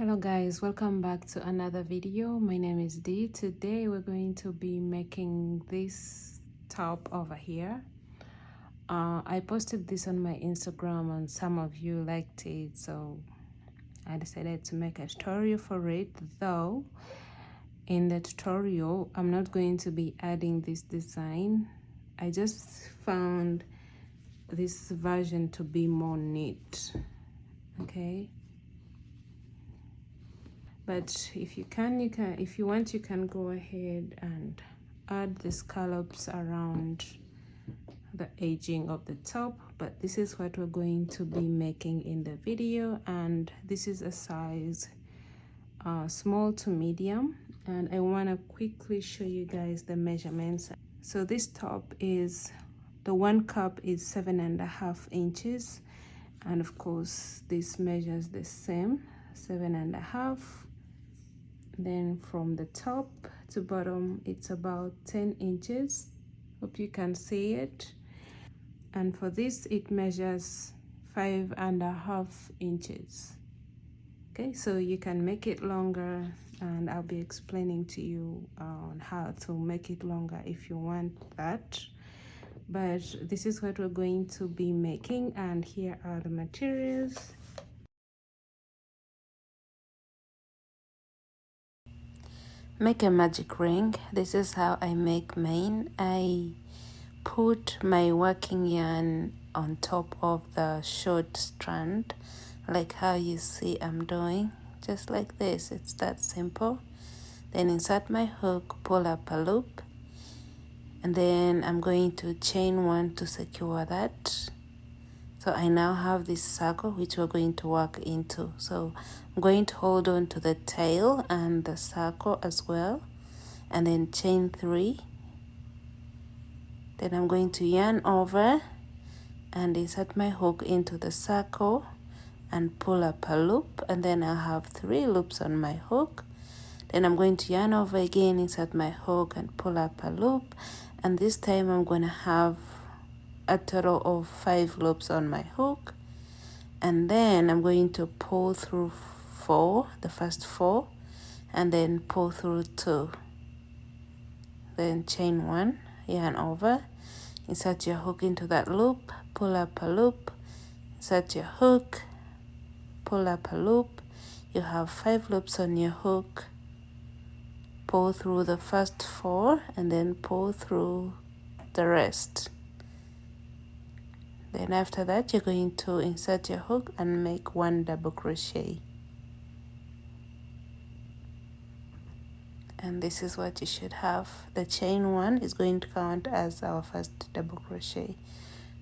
Hello guys, welcome back to another video. My name is Dee. Today we're going to be making this top over here. I posted this on my Instagram and some of you liked it, so I decided to make a tutorial for it. Though in the tutorial I'm not going to be adding this design. I just found this version to be more neat. Okay, but if you want, you can go ahead and add the scallops around the edging of the top. But this is what we're going to be making in the video, and this is a size small to medium, and I want to quickly show you guys the measurements. So this top is, the 1 cup is 7.5 inches, and of course this measures the same, 7.5. Then from the top to bottom it's about 10 inches. Hope you can see it. And for this it measures 5.5 inches. Okay, so you can make it longer, and I'll be explaining to you on how to make it longer if you want that. But this is what we're going to be making, and here are the materials. Make a magic ring. This is how I make mine. I put my working yarn on top of the short strand, like how you see I'm doing, just like this. It's that simple. Then insert my hook, pull up a loop, and then I'm going to chain 1 to secure that. So I now have this circle which we're going to work into. So I'm going to hold on to the tail and the circle as well, and then chain 3. Then I'm going to yarn over and insert my hook into the circle and pull up a loop, and then I'll have 3 loops on my hook. Then I'm going to yarn over again, insert my hook and pull up a loop, and this time I'm going to have a total of 5 loops on my hook. And then I'm going to pull through 4, the first 4, and then pull through 2. Then chain 1, yarn over, insert your hook into that loop, pull up a loop, insert your hook, pull up a loop. You have 5 loops on your hook. Pull through the first 4 and then pull through the rest. Then after that you're going to insert your hook and make 1 double crochet. And this is what you should have. The chain 1 is going to count as our first double crochet.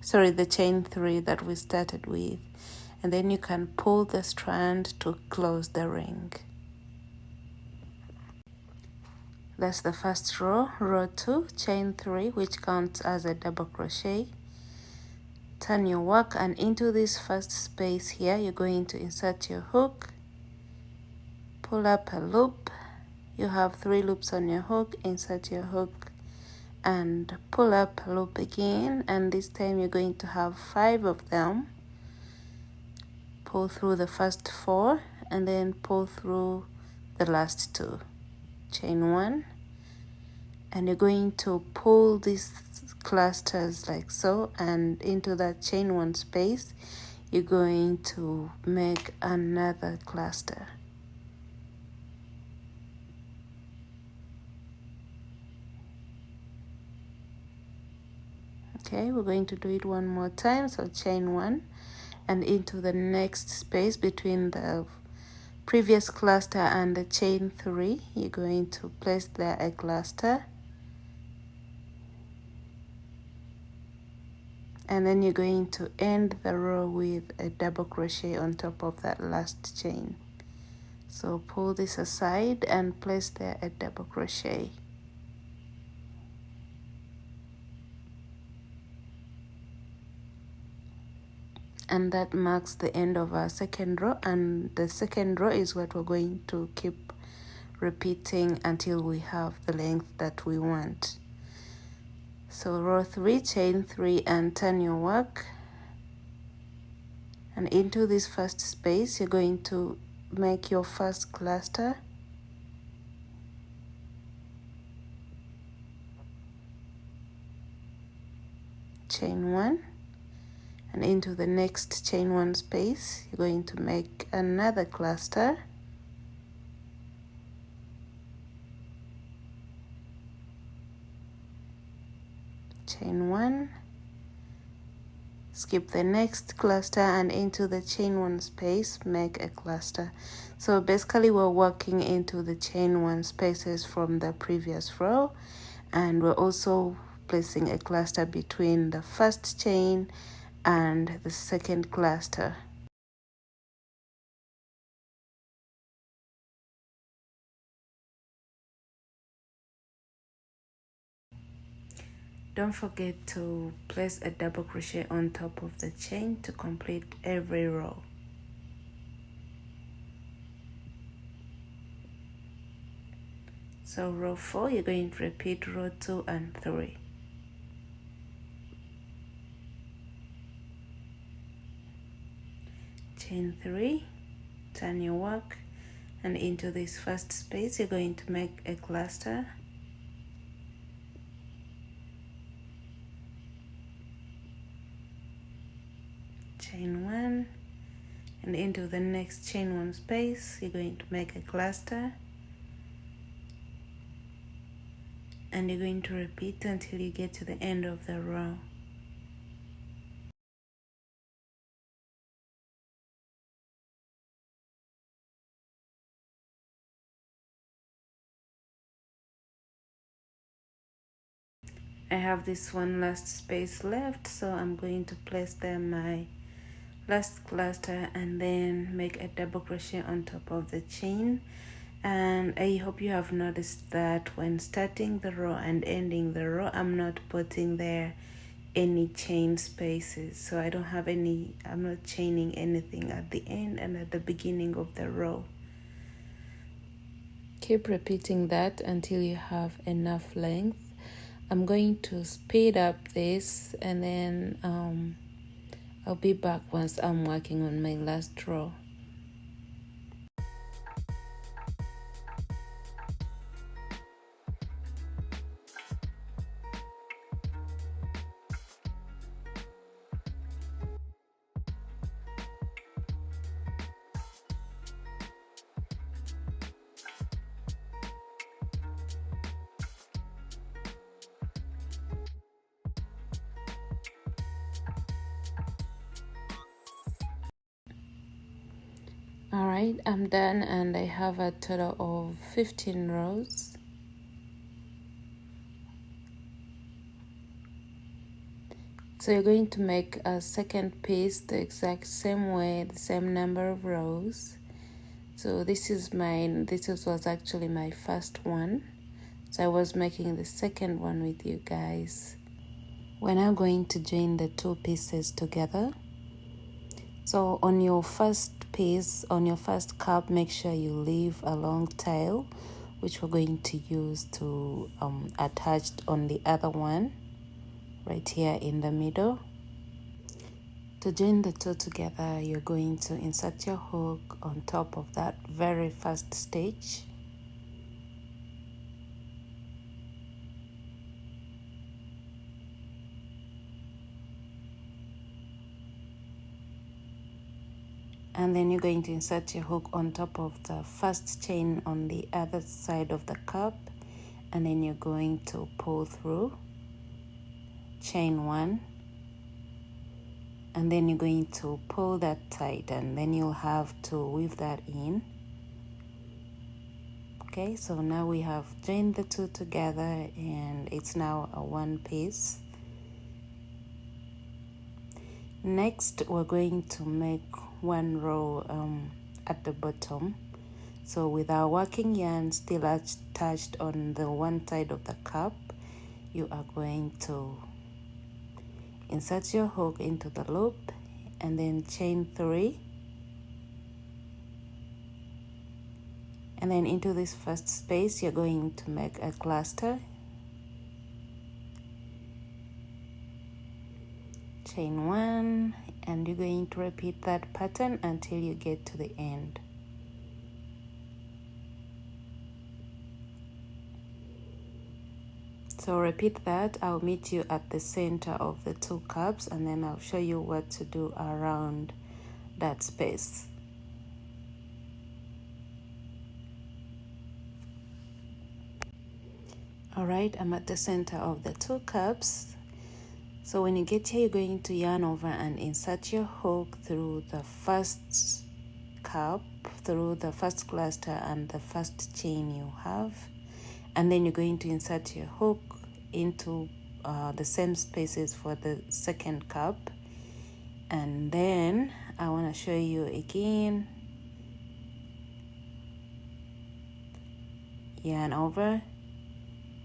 Sorry, the chain 3 that we started with. And then you can pull the strand to close the ring. That's the first row. Row 2, chain 3, which counts as a double crochet. Turn your work, and into this first space here you're going to insert your hook, pull up a loop. You have 3 loops on your hook, insert your hook and pull up a loop again, and this time you're going to have 5 of them. Pull through the first 4 and then pull through the last 2. Chain 1, and you're going to pull these clusters like so, and into that chain 1 space you're going to make another cluster. Okay, we're going to do it one more time. So chain 1, and into the next space between the previous cluster and the chain 3 you're going to place there a cluster, and then you're going to end the row with a double crochet on top of that last chain. So pull this aside and place there a double crochet. And that marks the end of our second row, and the second row is what we're going to keep repeating until we have the length that we want. So row 3, chain 3 and turn your work, and into this first space you're going to make your first cluster. Chain 1, and into the next chain 1 space you're going to make another cluster. Chain 1, skip the next cluster, and into the chain 1 space make a cluster. So basically we're working into the chain 1 spaces from the previous row, and we're also placing a cluster between the first chain and the second cluster. Don't forget to place a double crochet on top of the chain to complete every row. So row 4, you're going to repeat row 2 and 3. Chain 3, turn your work, and into this first space you're going to make a cluster. Chain 1, and into the next chain 1 space you're going to make a cluster, and you're going to repeat until you get to the end of the row. I have this one last space left, so I'm going to place there my last cluster and then make a double crochet on top of the chain. And I hope you have noticed that when starting the row and ending the row, I'm not putting there any chain spaces, so I don't have any, I'm not chaining anything at the end and at the beginning of the row. Keep repeating that until you have enough length. I'm going to speed up this, and then I'll be back once I'm working on my last row. Alright, I'm done, and I have a total of 15 rows. So you're going to make a second piece the exact same way, the same number of rows. So this was actually my first one. So I was making the second one with you guys. We're now going to join the two pieces together. So on your first piece, on your first cup, make sure you leave a long tail, which we're going to use to attach on the other one, right here in the middle. To join the two together, you're going to insert your hook on top of that very first stitch. And then you're going to insert your hook on top of the first chain on the other side of the cup, and then you're going to pull through, chain 1, and then you're going to pull that tight, and then you'll have to weave that in. Okay, so now we have joined the two together, and it's now a one piece. Next, we're going to make one row at the bottom. So with our working yarn still attached on the one side of the cup, you are going to insert your hook into the loop and then chain 3, and then into this first space you're going to make a cluster, chain 1, and you're going to repeat that pattern until you get to the end. So repeat that. I'll meet you at the center of the 2 cups, and then I'll show you what to do around that space. All right, I'm at the center of the 2 cups. So when you get here, you're going to yarn over and insert your hook through the first cup, through the first cluster and the first chain you have, and then you're going to insert your hook into the same spaces for the second cup. And then I want to show you again, yarn over,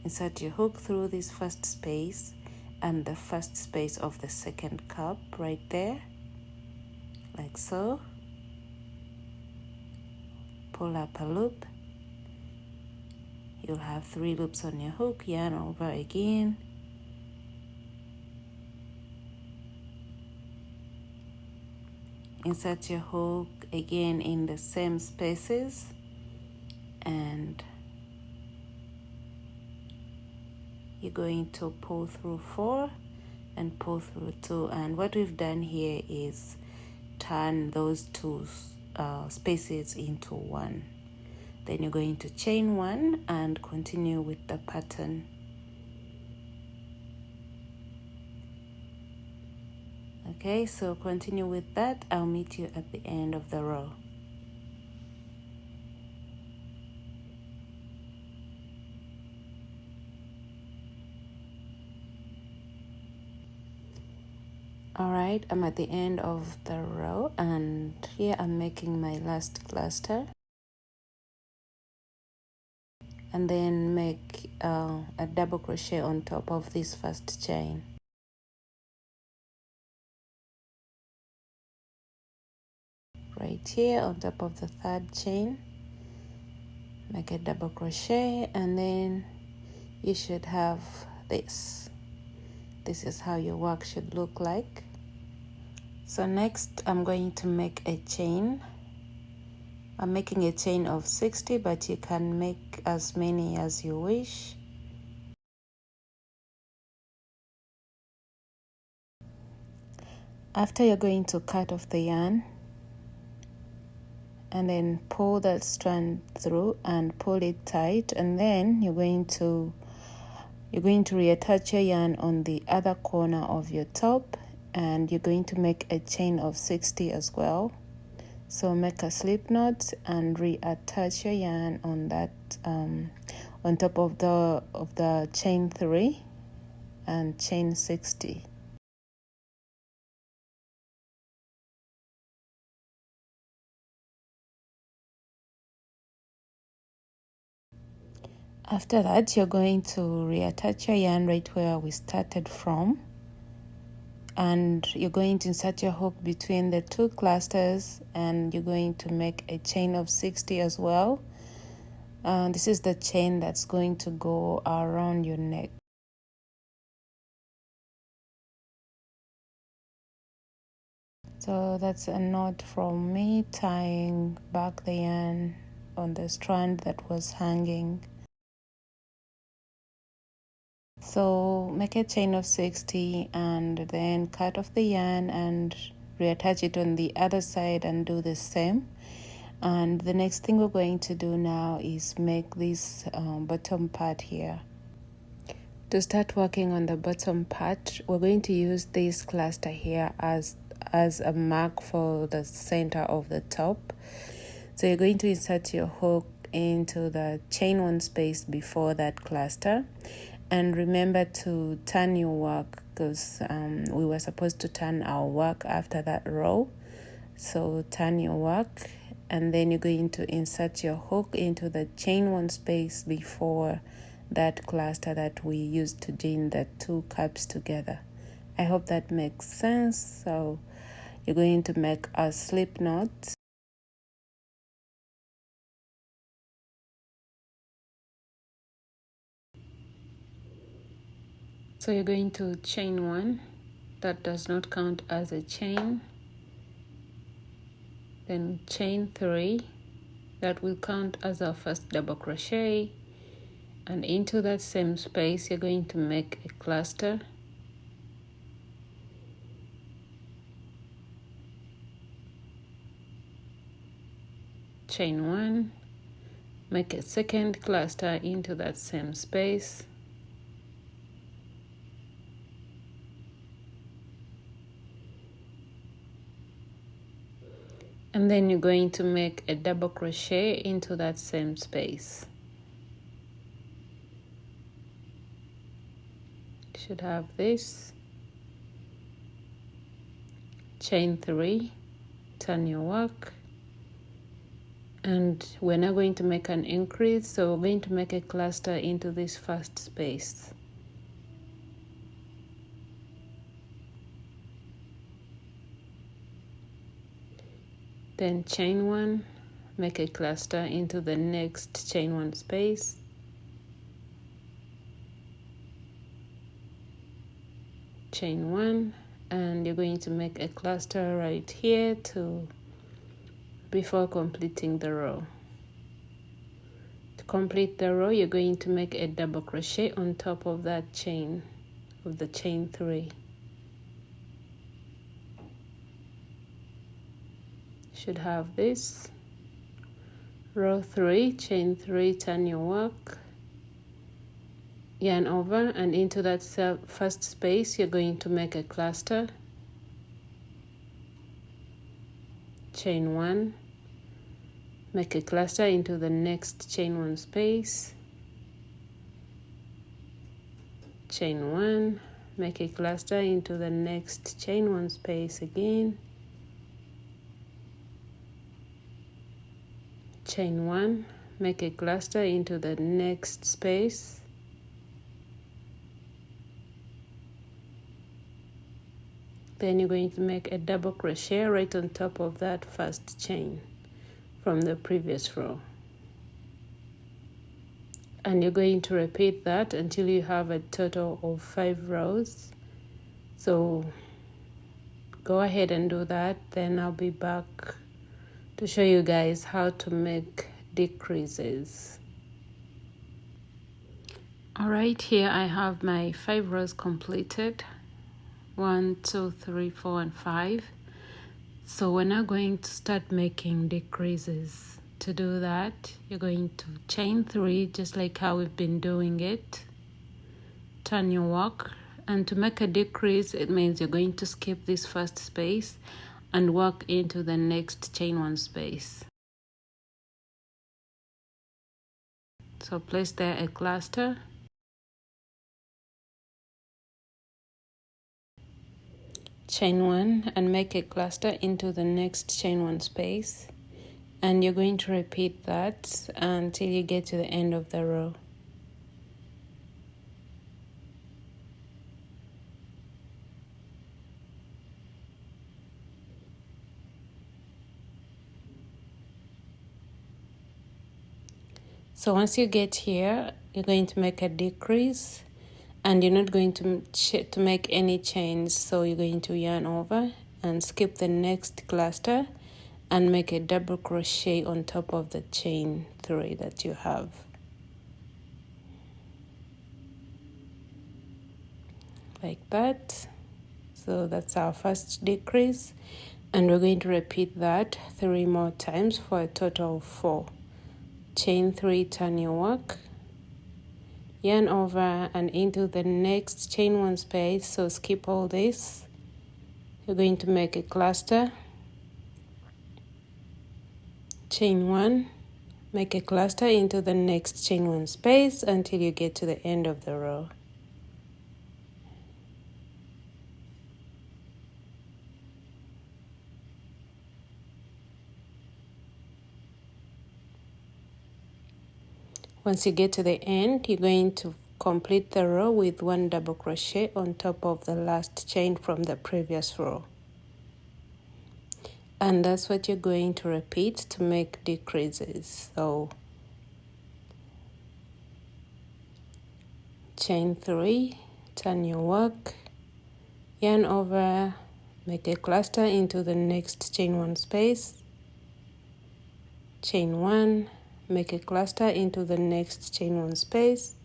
insert your hook through this first space and the first space of the second cup right there, like so. Pull up a loop. You'll have 3 loops on your hook, yarn over again, insert your hook again in the same spaces, and you're going to pull through 4 and pull through 2. And what we've done here is turn those 2 spaces into 1. Then you're going to chain 1 and continue with the pattern. Okay, so continue with that. I'll meet you at the end of the row. All right, I'm at the end of the row, and here I'm making my last cluster, and then make a double crochet on top of this first chain. Right here on top of the 3rd chain, make a double crochet, and then you should have this. This is how your work should look like. So next I'm going to make a chain. I'm making a chain of 60, but you can make as many as you wish. After, you're going to cut off the yarn and then pull that strand through and pull it tight, and then you're going to reattach your yarn on the other corner of your top, and you're going to make a chain of 60 as well. So make a slip knot and reattach your yarn on that on top of the chain 3 and chain 60. After that, you're going to reattach your yarn right where we started from, and you're going to insert your hook between the 2 clusters, and you're going to make a chain of 60 as well. This is the chain that's going to go around your neck. So that's a knot from me tying back the yarn on the strand that was hanging. So make a chain of 60 and then cut off the yarn and reattach it on the other side and do the same. And the next thing we're going to do now is make this bottom part here. To start working on the bottom part, we're going to use this cluster here as a mark for the center of the top. So you're going to insert your hook into the chain 1 space before that cluster, and remember to turn your work, because we were supposed to turn our work after that row. So turn your work, and then you're going to insert your hook into the chain 1 space before that cluster that we used to join the 2 cups together. I hope that makes sense. So you're going to make a slip knot. So you're going to chain 1, that does not count as a chain, then chain 3, that will count as our first double crochet, and into that same space you're going to make a cluster. Chain 1, make a second cluster into that same space. And then you're going to make a double crochet into that same space. You should have this. Chain 3, turn your work. And we're now going to make an increase, so we're going to make a cluster into this first space. Then chain 1, make a cluster into the next chain 1 space. Chain 1, and you're going to make a cluster right here before completing the row. To complete the row, you're going to make a double crochet on top of that chain, of the chain 3. Should have this. Row 3, chain 3, turn your work, yarn over, and into that first space you're going to make a cluster. Chain 1, make a cluster into the next chain 1 space. Chain 1, make a cluster into the next chain 1 space again. Chain 1, make a cluster into the next space. Then you're going to make a double crochet right on top of that first chain from the previous row. And you're going to repeat that until you have a total of 5 rows. So go ahead and do that, then I'll be back to show you guys how to make decreases. Alright, here I have my 5 rows completed. 1, 2, 3, 4, and 5. So we're now going to start making decreases. To do that, you're going to chain 3 just like how we've been doing it. Turn your work, and to make a decrease, it means you're going to skip this first space and work into the next chain 1 space. So place there a cluster. Chain 1 and make a cluster into the next chain 1 space, and you're going to repeat that until you get to the end of the row. So once you get here, you're going to make a decrease, and you're not going to make any chains, so you're going to yarn over and skip the next cluster and make a double crochet on top of the chain 3 that you have. Like that. So that's our first decrease, and we're going to repeat that 3 more times for a total of 4. Chain 3, turn your work, yarn over and into the next chain 1 space, so skip all this. You're going to make a cluster. Chain 1, make a cluster into the next chain 1 space until you get to the end of the row. Once you get to the end, you're going to complete the row with 1 double crochet on top of the last chain from the previous row. And that's what you're going to repeat to make decreases. So chain 3, turn your work, yarn over, make a cluster into the next chain 1 space. Chain 1, make a cluster into the next chain 1 space.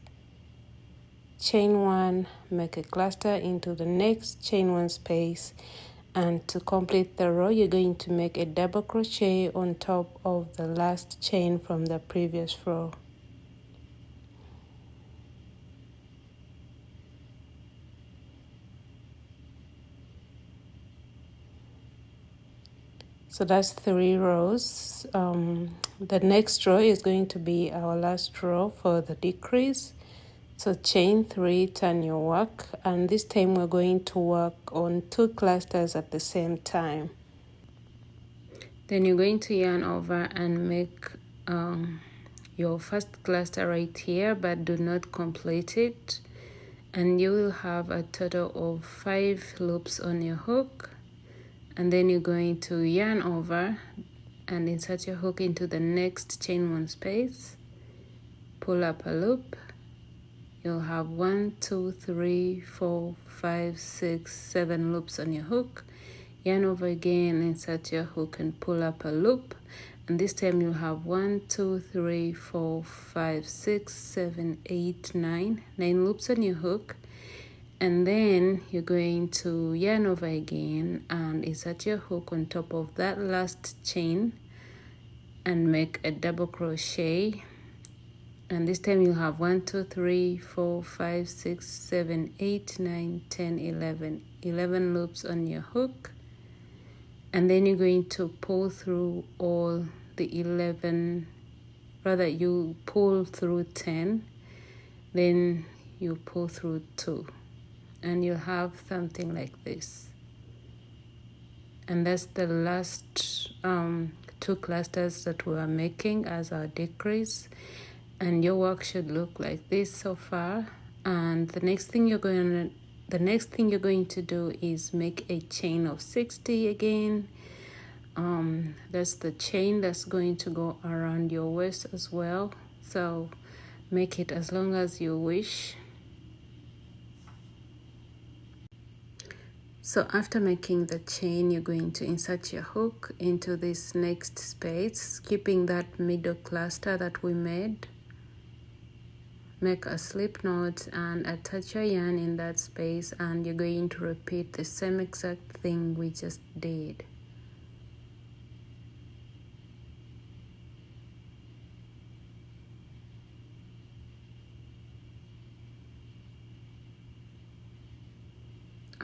chain one, make a cluster into the next chain one space, and to complete the row you're going to make a double crochet on top of the last chain from the previous row. So that's 3 rows. The next row is going to be our last row for the decrease. So chain 3, turn your work, and this time we're going to work on 2 clusters at the same time. Then you're going to yarn over and make your first cluster right here, but do not complete it, and you will have a total of 5 loops on your hook. And then you're going to yarn over and insert your hook into the next chain one space, pull up a loop. You'll have 1, 2, 3, 4, 5, 6, 7 loops on your hook. Yarn over again, insert your hook and pull up a loop, and this time you'll have 1, 2, 3, 4, 5, 6, 7, 8, 9 loops on your hook. And then you're going to yarn over again and insert your hook on top of that last chain and make a double crochet. And this time you'll have 1, 2, 3, 4, 5, 6, 7, 8, 9, 10, 11 loops on your hook. And then you're going to pull through all the 11, rather you pull through 10, then you pull through 2. And you'll have something like this. And that's the last 2 clusters that we are making as our decrease. And your work should look like this so far. And the next thing you're going to do is make a chain of 60 again. That's the chain that's going to go around your waist as well. So make it as long as you wish. So after making the chain, you're going to insert your hook into this next space, keeping that middle cluster that we made. Make a slip knot and attach your yarn in that space, and you're going to repeat the same exact thing we just did.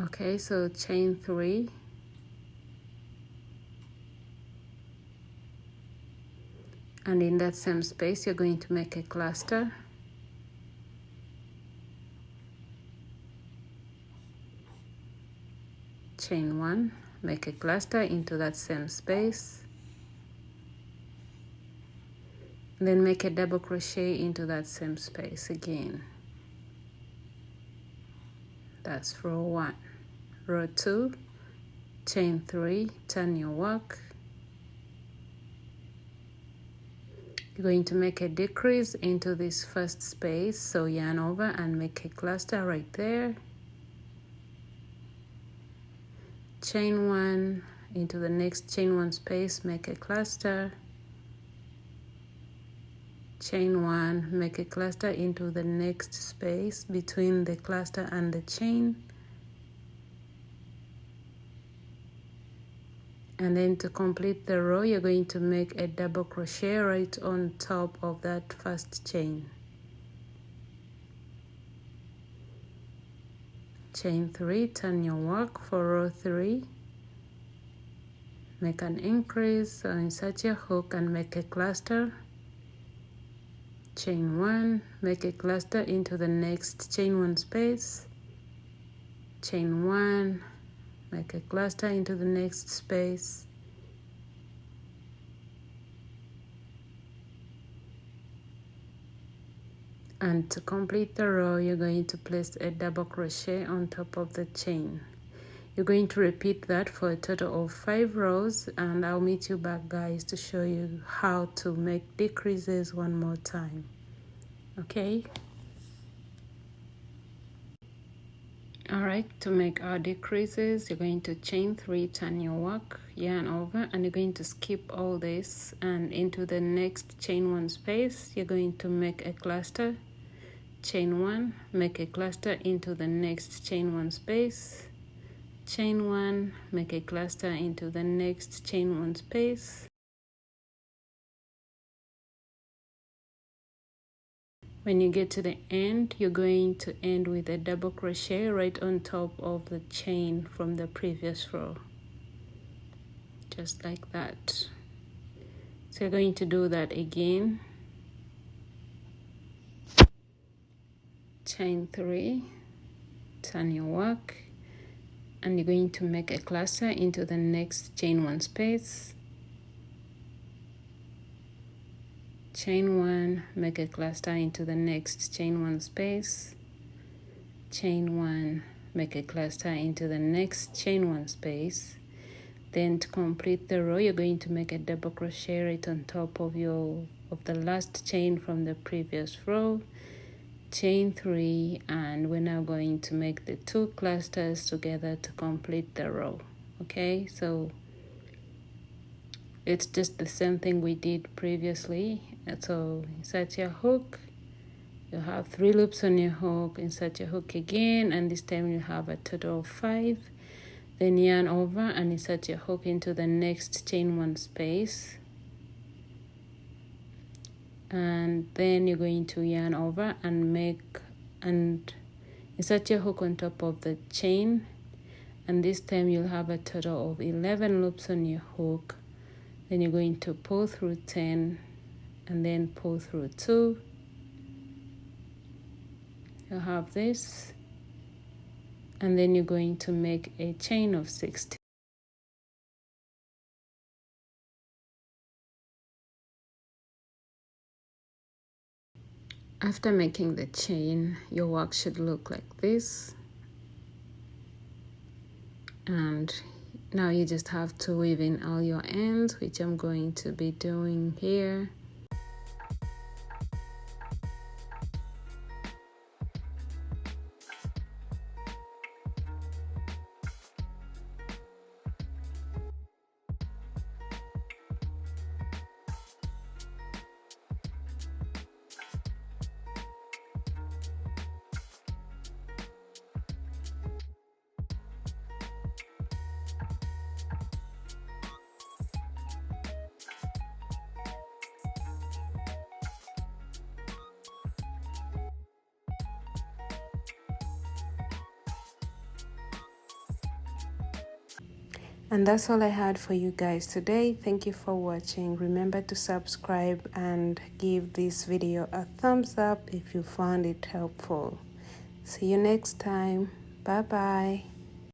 Okay, so chain 3, and in that same space you're going to make a cluster, chain 1, make a cluster into that same space, then make a double crochet into that same space again. That's row 1. Row 2, chain 3, turn your work. You're going to make a decrease into this first space, so yarn over and make a cluster right there. Chain 1 into the next chain 1 space, make a cluster. Chain 1, make a cluster into the next space between the cluster and the chain. And then to complete the row, you're going to make a double crochet right on top of that first chain. Chain 3, turn your work for row 3. Make an increase, so insert your hook and make a cluster. Chain 1, make a cluster into the next chain 1 space. Chain 1, make a cluster into the next space. And to complete the row, you're going to place a double crochet on top of the chain. You're going to repeat that for a total of 5 rows, and I'll meet you back, guys, to show you how to make decreases one more time. Okay? Alright, to make our decreases, you're going to chain 3, turn your work, yarn over, and you're going to skip all this, and into the next chain 1 space, you're going to make a cluster. chain 1, make a cluster into the next chain 1 space, chain 1, make a cluster into the next chain 1 space. When you get to the end, you're going to end with a double crochet right on top of the chain from the previous row, just like that. So you're going to do that again. Chain 3, turn your work, and you're going to make a cluster into the next chain 1 space, chain 1, make a cluster into the next chain 1 space, chain 1, make a cluster into the next chain 1 space. Then to complete the row, you're going to make a double crochet right on top of the last chain from the previous row, chain 3, and we're now going to make the 2 clusters together to complete the row. Okay, so it's just the same thing we did previously. So insert your hook, you have 3 loops on your hook, insert your hook again, and this time you have a total of 5. Then yarn over and insert your hook into the next chain 1 space, and then you're going to yarn over and insert your hook on top of the chain, and this time you'll have a total of 11 loops on your hook. Then you're going to pull through 10 and then pull through 2. You'll have this, and then you're going to make a chain of 16. After making the chain, your work should look like this, and now you just have to weave in all your ends, which I'm going to be doing here. And that's all I had for you guys today. Thank you for watching. Remember to subscribe and give this video a thumbs up if you found it helpful. See you next time. Bye bye.